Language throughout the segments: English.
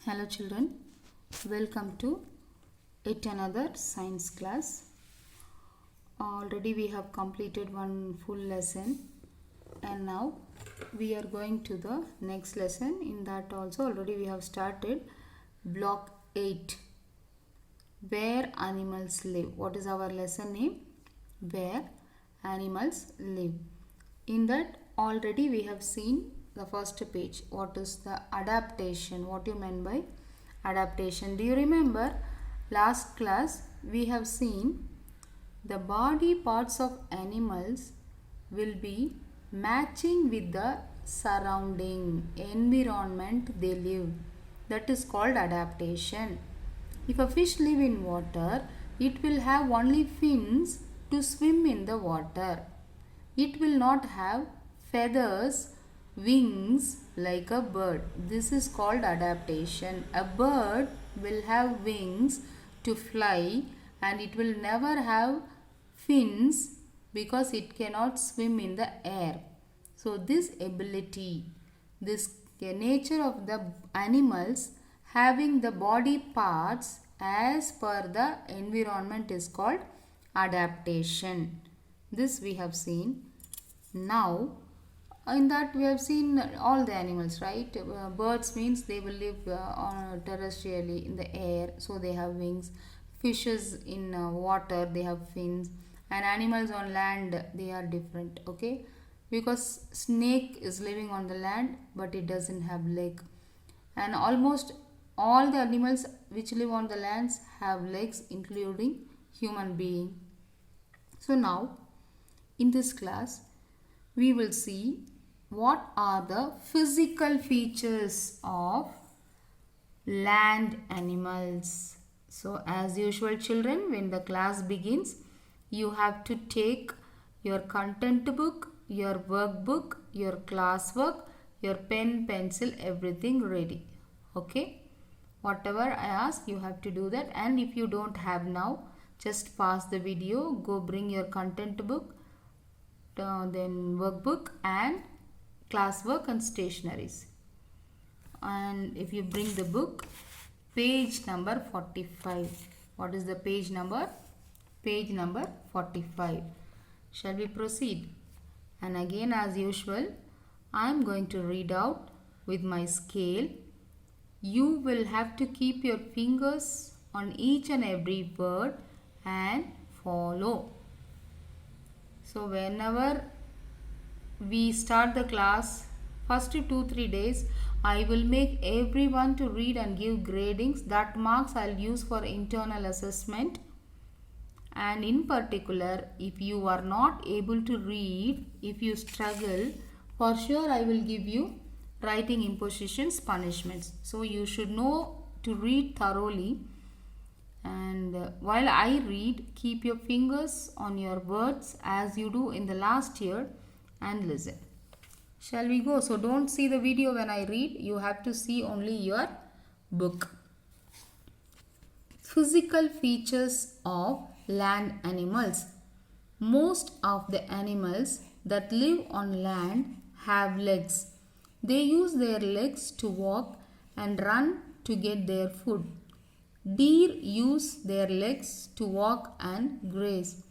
Hello children, welcome to yet another science class. Already we have completed one full lesson and now we are going to the next lesson. In that also already we have started block 8, where animals live. What is our lesson name? Where animals live. In that already we have seen the first page. What is the adaptation? What you meant by adaptation? Do you remember last class we have seen the body parts of animals will be matching with the surrounding environment they live. That is called adaptation. If a fish live in water, it will have only fins to swim in the water. It will not have feathers, wings like a bird. This is called adaptation. A bird will have wings to fly and it will never have fins because it cannot swim in the air. So this ability, this nature of the animals having the body parts as per the environment is called adaptation. This we have seen. Now in that we have seen all the animals, right? Birds means they will live on terrestrially in the air, so they have wings. Fishes in water, they have fins. And animals on land, they are different, okay? Because snake is living on the land but it doesn't have leg. And almost all the animals which live on the lands have legs, including human being. So now in this class we will see what are the physical features of land animals. So as usual children, when the class begins, you have to take your content book, your workbook, your classwork, your pen, pencil, everything ready. Okay? Whatever I ask, you have to do that. And if you don't have now, just pause the video, go bring your content book, then workbook and classwork and stationaries. And if you bring the book, page number 45. What is the page number? Page number 45. Shall we proceed? And again as usual, I am going to read out with my scale. You will have to keep your fingers on each and every word and follow. So whenever we start the class, first 2-3 days, I will make everyone to read and give gradings. That marks I'll use for internal assessment. And in particular, if you are not able to read, if you struggle, for sure I will give you writing impositions, punishments. So you should know to read thoroughly. And while I read, keep your fingers on your words as you do in the last year and listen. Shall we go? So don't see the video when I read. You have to see only your book. Physical features of land animals. Most of the animals that live on land have legs. They use their legs to walk and run to get their food. Deer use their legs to walk and graze.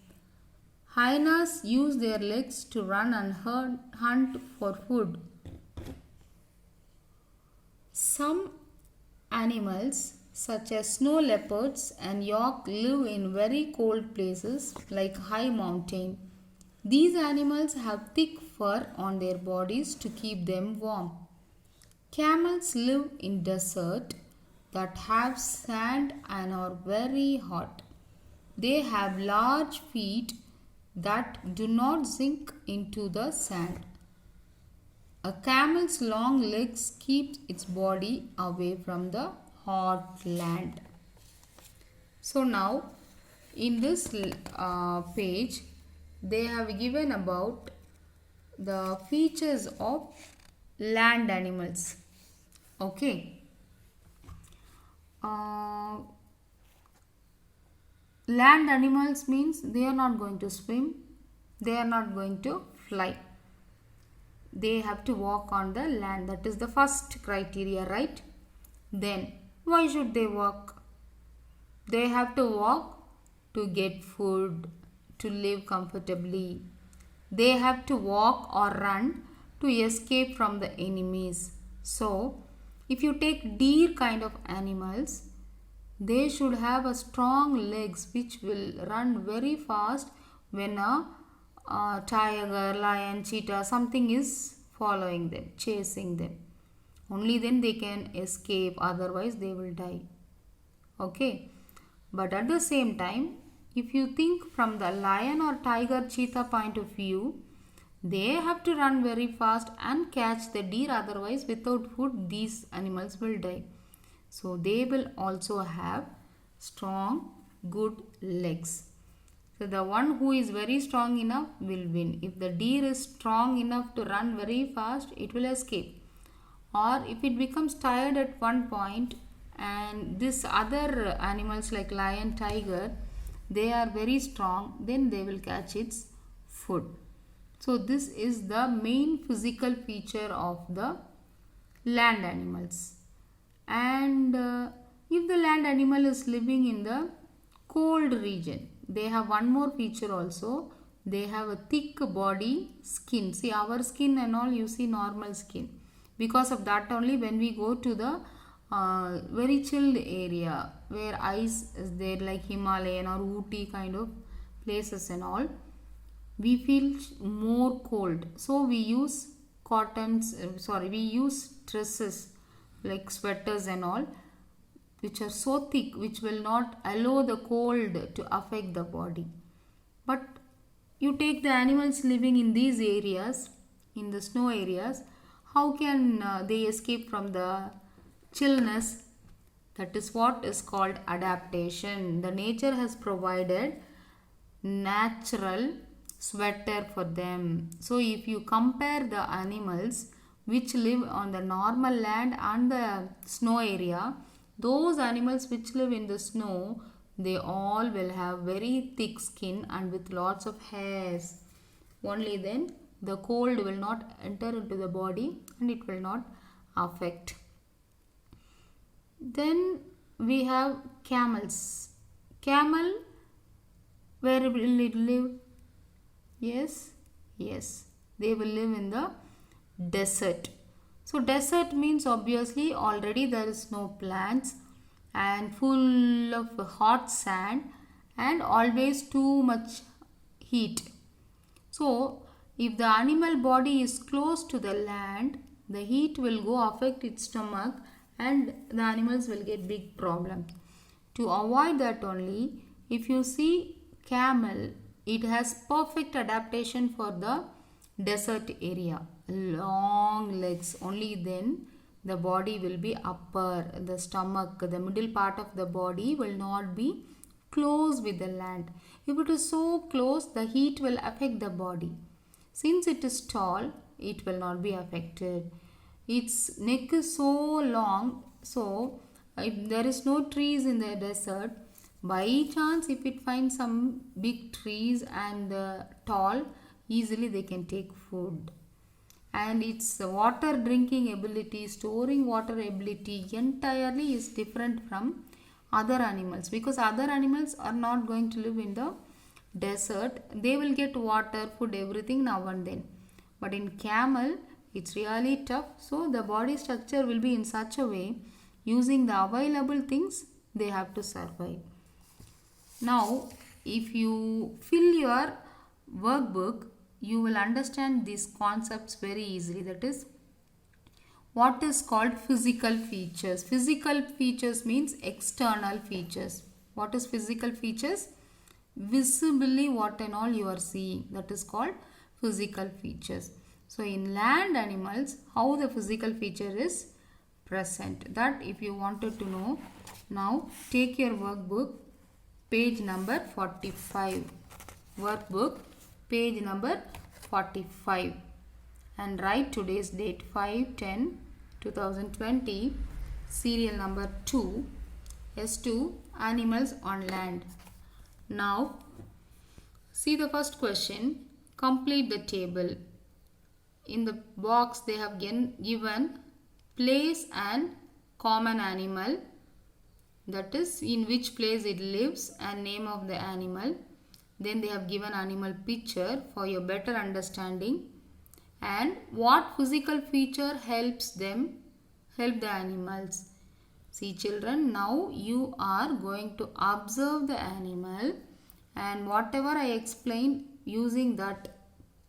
Hyenas use their legs to run and hunt for food. Some animals such as snow leopards and yak live in very cold places like high mountain. These animals have thick fur on their bodies to keep them warm. Camels live in desert that have sand and are very hot. They have large feet that do not sink into the sand. A camel's long legs keep its body away from the hot land. So now in this page they have given about the features of land animals. Okay. Land animals means they are not going to swim, they are not going to fly. They have to walk on the land. That is the first criteria, right? Then Why should they walk? They have to walk to get food, to live comfortably. They have to walk or run to escape from the enemies. So, if you take deer kind of animals, they should have a strong legs which will run very fast when a tiger, lion, cheetah, something is following them, chasing them. Only then they can escape, otherwise they will die. Okay. But at the same time, if you think from the lion or tiger cheetah point of view, they have to run very fast and catch the deer, otherwise without food these animals will die. So they will also have strong good legs. So the one who is very strong enough will win. If the deer is strong enough to run very fast, it will escape. Or if it becomes tired at one point and this other animals like lion, tiger, they are very strong, then they will catch its food. So this is the main physical feature of the land animals. And if the land animal is living in the cold region, they have one more feature also. They have a thick body skin. See, our skin and all, you see normal skin. Because of that only, when we go to the very chilled area where ice is there, like Himalayan or Ooty kind of places and all, we feel more cold. So we use we use dresses like sweaters and all, which are so thick, which will not allow the cold to affect the body. But you take the animals living in these areas, in the snow areas, how can they escape from the chillness? That is what is called adaptation. The nature has provided natural sweater for them. So if you compare the animals which live on the normal land and the snow area, those animals which live in the snow, they all will have very thick skin and with lots of hairs. Only then the cold will not enter into the body and it will not affect. Then we have camels. Camel, where will it live? Yes, they will live in the desert. So desert means obviously already there is no plants and full of hot sand and always too much heat. So if the animal body is close to the land, the heat will go affect its stomach and the animals will get big problems. To avoid that only, if you see camel, it has perfect adaptation for the desert area. Long legs, only then the body will be upper, the stomach, the middle part of the body will not be close with the land. If it is so close, the heat will affect the body. Since it is tall, it will not be affected. Its neck is so long, so if there is no trees in the desert, by chance if it finds some big trees and tall, easily they can take food. And its water drinking ability, storing water ability entirely is different from other animals, because other animals are not going to live in the desert. They will get water, food, everything now and then. But in camel, it's really tough. So the body structure will be in such a way, using the available things, they have to survive. Now, if you fill your workbook, you will understand these concepts very easily. That is what is called physical features. Physical features means external features. What is physical features? Visibly what and all you are seeing, that is called physical features. So in land animals, how the physical feature is present, that if you wanted to know, now take your workbook, page number 45, workbook page number 45, and write today's date 5/10/2020, serial number 2, S2, animals on land. Now see the first question, complete the table. In the box they have given place and common animal, that is in which place it lives and name of the animal. Then they have given animal picture for your better understanding, and what physical feature help the animals. See children, now you are going to observe the animal, and whatever I explained, using that,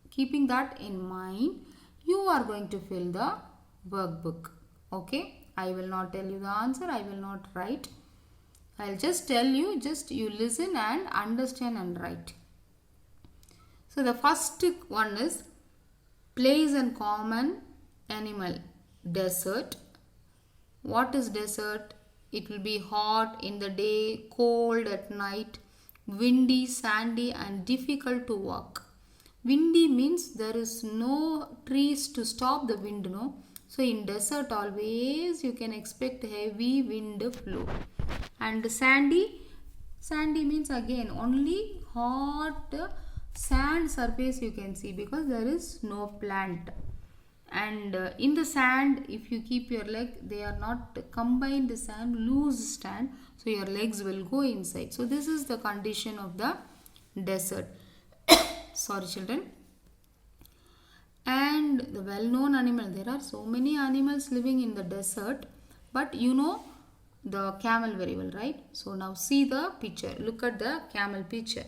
keeping that in mind, you are going to fill the workbook. Okay, I will not tell you the answer, I will not write. I'll just tell you, just you listen and understand and write. So the first one is place and common animal. Desert. What is desert? It will be hot in the day, cold at night, windy, sandy and difficult to walk. Windy means there is no trees to stop the wind, no? So in desert always you can expect heavy wind flow. And sandy means again only hot sand surface you can see, because there is no plant. And in the sand, if you keep your leg, they are not combined sand, loose sand, so your legs will go inside. So this is the condition of the desert. Sorry children. And the well-known animal, there are so many animals living in the desert, but you know the camel very well, right? So now see the picture, look at the camel picture.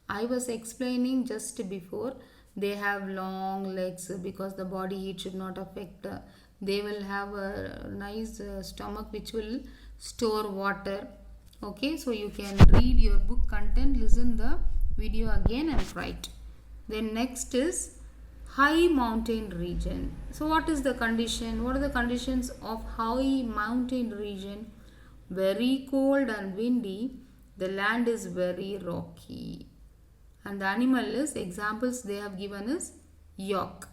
I was explaining just before, they have long legs because the body heat should not affect. They will have a nice stomach which will store water. Okay, so you can read your book content, listen the video again and write. Then next is high mountain region. So what is the condition? What are the conditions of high mountain region? Very cold and windy. The land is very rocky. And the animal is, examples they have given is yak.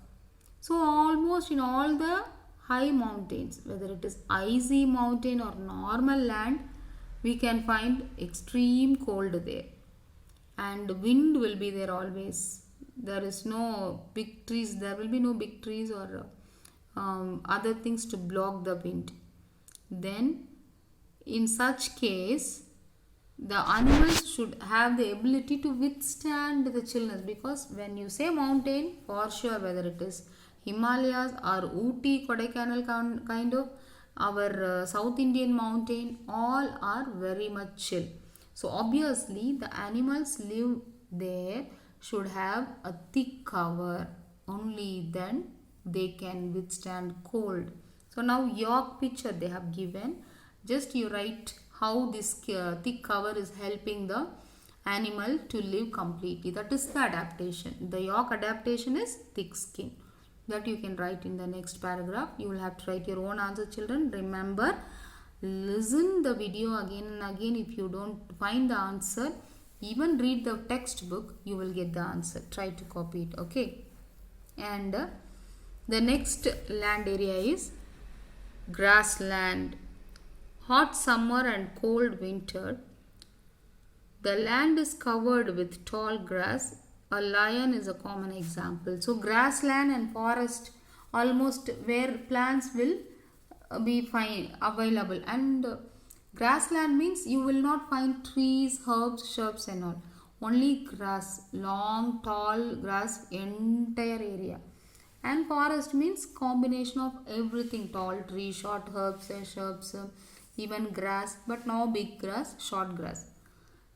So almost in all the high mountains, whether it is icy mountain or normal land, we can find extreme cold there. And wind will be there always. There is no big trees, there will be no big trees or other things to block the wind. Then in such case, the animals should have the ability to withstand the chillness, because when you say mountain, for sure whether it is Himalayas or Ooty, Kodaikanal kind of our South Indian mountain, all are very much chill. So obviously the animals live there should have a thick cover, only then they can withstand cold. So now yak picture they have given, just you write how this thick cover is helping the animal to live completely. That is the adaptation. The yak adaptation is thick skin. That you can write in the next paragraph. You will have to write your own answer children. Remember, listen the video again and again. If you don't find the answer, even read the textbook, you will get the answer. Try to copy it, okay? And the next land area is grassland. Hot summer and cold winter. The land is covered with tall grass. A lion is a common example. So grassland and forest, almost where plants will be available. And grassland means you will not find trees, herbs, shrubs and all. Only grass, long, tall grass, entire area. And forest means combination of everything, tall tree, short herbs, shrubs, even grass, but now big grass, short grass.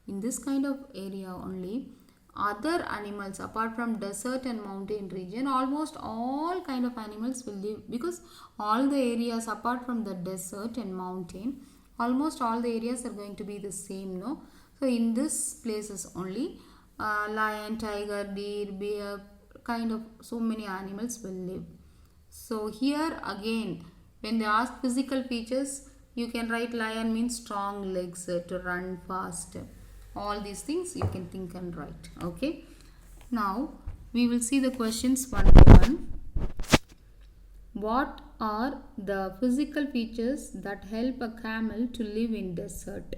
In this kind of area only, other animals apart from desert and mountain region, almost all kind of animals will live, because all the areas apart from the desert and mountain, almost all the areas are going to be the same, no? So in this places only lion, tiger, deer, bear, kind of so many animals will live. So here again, when they ask physical features, you can write lion means strong legs to run fast. All these things you can think and write. Okay. Now we will see the questions one by one. What are the physical features that help a camel to live in desert?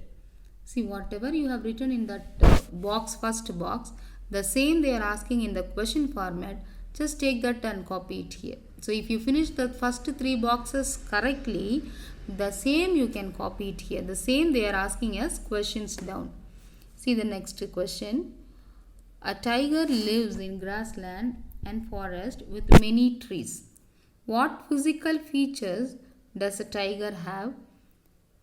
See, whatever you have written in that box, first box, the same they are asking in the question format. Just take that and copy it here. So if you finish the first 3 boxes correctly, the same you can copy it here. The same they are asking us questions down. See the next question. A tiger lives in grassland and forest with many trees. What physical features does a tiger have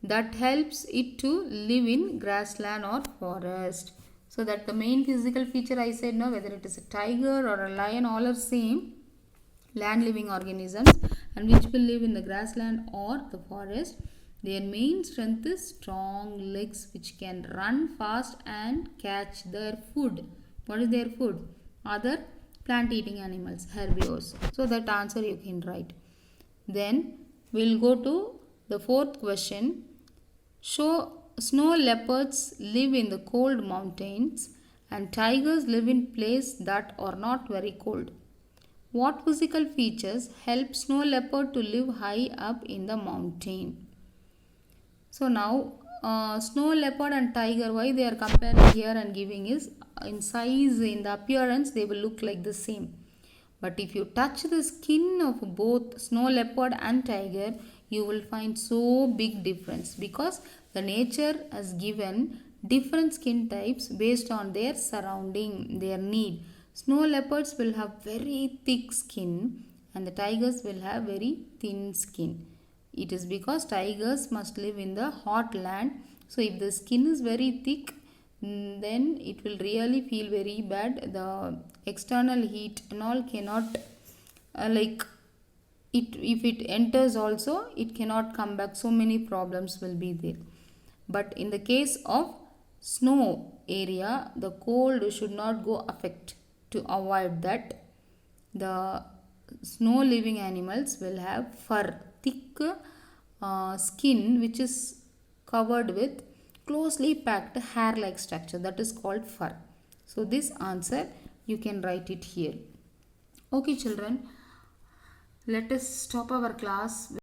that helps it to live in grassland or forest? So that the main physical feature I said, no, whether it is a tiger or a lion, all are same land living organisms, and which will live in the grassland or the forest. Their main strength is strong legs which can run fast and catch their food. What is their food? Other plant eating animals, herbivores. So that answer you can write. Then we'll go to the fourth question. Snow leopards live in the cold mountains and tigers live in places that are not very cold. What physical features help snow leopard to live high up in the mountain? So now snow leopard and tiger, why they are comparing here and giving is in size, in the appearance they will look like the same. But if you touch the skin of both snow leopard and tiger, you will find so big difference because the nature has given different skin types based on their surrounding, their need. Snow leopards will have very thick skin and the tigers will have very thin skin. It is because tigers must live in the hot land. So if the skin is very thick, then it will really feel very bad. The external heat and all cannot if it enters also, it cannot come back. So many problems will be there. But in the case of snow area, the cold should not go affect. To avoid that, the snow living animals will have fur, thick skin which is covered with closely packed hair like structure, that is called fur. So this answer you can write it here. Okay children, let us stop our class.